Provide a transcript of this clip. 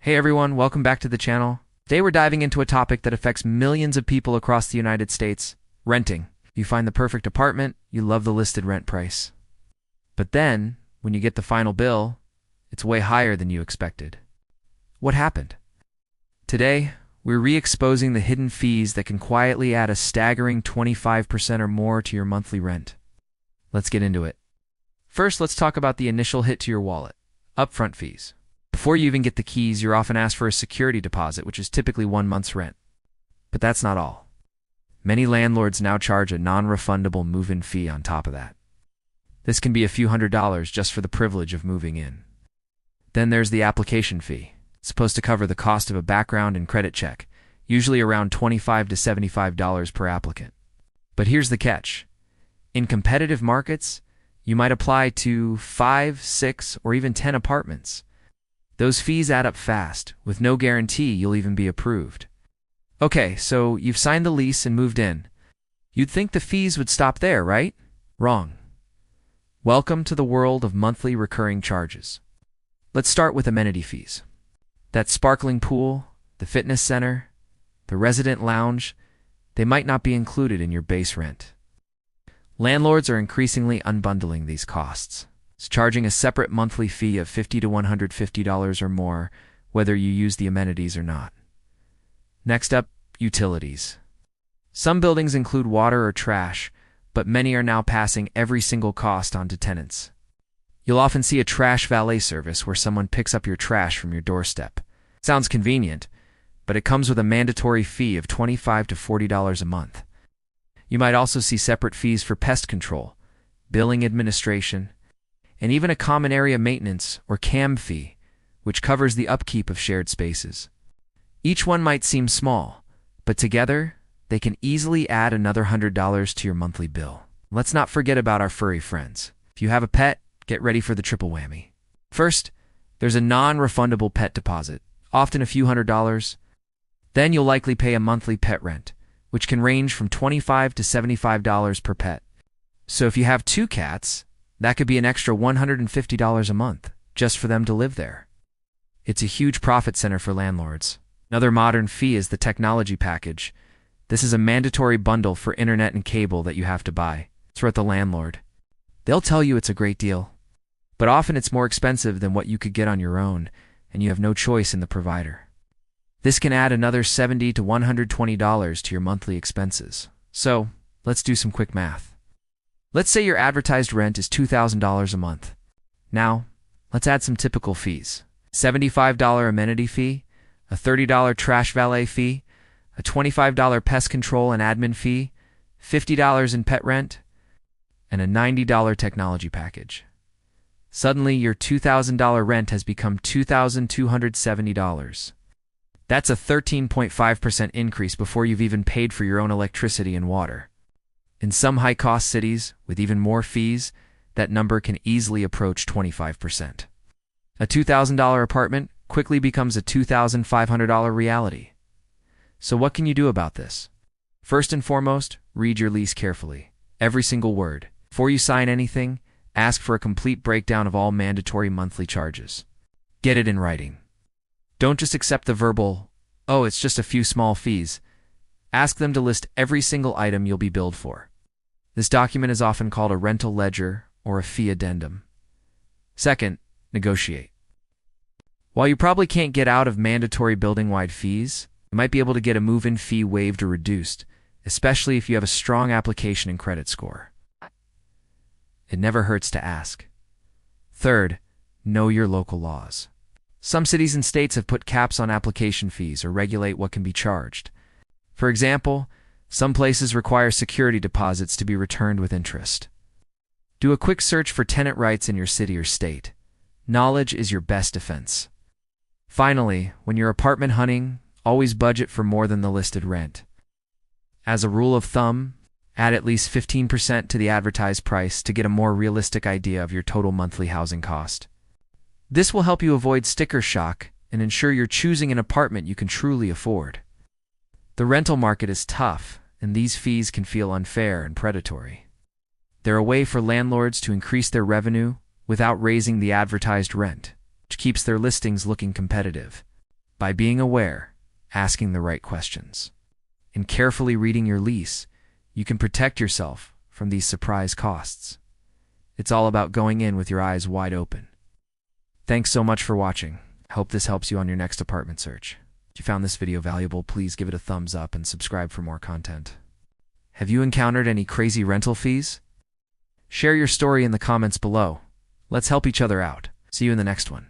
Hey everyone, welcome back to the channel. Today we're diving into a topic that affects millions of people across the United States: renting. You find the perfect apartment, you love the listed rent price. But then, when you get the final bill, it's way higher than you expected. What happened? Today, we're re-exposing the hidden fees that can quietly add a staggering 25% or more to your monthly rent. Let's get into it. First, let's talk about the initial hit to your wallet: upfront fees. Before you even get the keys, you're often asked for a security deposit, which is typically 1 month's rent. But that's not all. Many landlords now charge a non-refundable move-in fee on top of that. This can be a few $100s just for the privilege of moving in. Then there's the application fee. It's supposed to cover the cost of a background and credit check, usually around $25 to $75 per applicant. But here's the catch. In competitive markets, you might apply to 5, 6, or even 10 apartments. Those fees add up fast, with no guarantee you'll even be approved. Okay, so you've signed the lease and moved in. You'd think the fees would stop there, right? Wrong. Welcome to the world of monthly recurring charges. Let's start with amenity fees. That sparkling pool, the fitness center, the resident lounge, they might not be included in your base rent. Landlords are increasingly unbundling these costs. It's charging a separate monthly fee of $50 to $150 or more, whether you use the amenities or not. Next up, utilities. Some buildings include water or trash, but many are now passing every single cost on to tenants. You'll often see a trash valet service where someone picks up your trash from your doorstep. Sounds convenient, but it comes with a mandatory fee of $25 to $40 a month. You might also see separate fees for pest control, billing administration, and even a common area maintenance or CAM fee, which covers the upkeep of shared spaces. Each one might seem small, but together, they can easily add another $100 to your monthly bill. Let's not forget about our furry friends. If you have a pet, get ready for the triple whammy. First, there's a non-refundable pet deposit, often a few $100s. Then you'll likely pay a monthly pet rent, which can range from $25 to $75 per pet. So if you have 2 cats, that could be an extra $150 a month, just for them to live there. It's a huge profit center for landlords. Another modern fee is the technology package. This is a mandatory bundle for internet and cable that you have to buy. It's worth the landlord. They'll tell you it's a great deal, but often it's more expensive than what you could get on your own, and you have no choice in the provider. This can add another $70 to $120 to your monthly expenses. So, let's do some quick math. Let's say your advertised rent is $2,000 a month. Now, let's add some typical fees: $75 amenity fee, a $30 trash valet fee, a $25 pest control and admin fee, $50 in pet rent, and a $90 technology package. Suddenly, your $2,000 rent has become $2,270. That's a 13.5% increase before you've even paid for your own electricity and water. In some high-cost cities, with even more fees, that number can easily approach 25%. A $2,000 apartment quickly becomes a $2,500 reality. So what can you do about this? First and foremost, read your lease carefully. Every single word. Before you sign anything, ask for a complete breakdown of all mandatory monthly charges. Get it in writing. Don't just accept the verbal, "Oh, it's just a few small fees." Ask them to list every single item you'll be billed for. This document is often called a rental ledger or a fee addendum. Second, negotiate. While you probably can't get out of mandatory building-wide fees, you might be able to get a move-in fee waived or reduced, especially if you have a strong application and credit score. It never hurts to ask. Third, know your local laws. Some cities and states have put caps on application fees or regulate what can be charged. For example, some places require security deposits to be returned with interest. Do a quick search for tenant rights in your city or state. Knowledge is your best defense. Finally, when you're apartment hunting, always budget for more than the listed rent. As a rule of thumb, add at least 15% to the advertised price to get a more realistic idea of your total monthly housing cost. This will help you avoid sticker shock and ensure you're choosing an apartment you can truly afford. The rental market is tough, and these fees can feel unfair and predatory. They're a way for landlords to increase their revenue without raising the advertised rent, which keeps their listings looking competitive. By being aware, asking the right questions, and carefully reading your lease, you can protect yourself from these surprise costs. It's all about going in with your eyes wide open. Thanks so much for watching. I hope this helps you on your next apartment search. If you found this video valuable, please give it a thumbs up and subscribe for more content. Have you encountered any crazy rental fees? Share your story in the comments below. Let's help each other out. See you in the next one.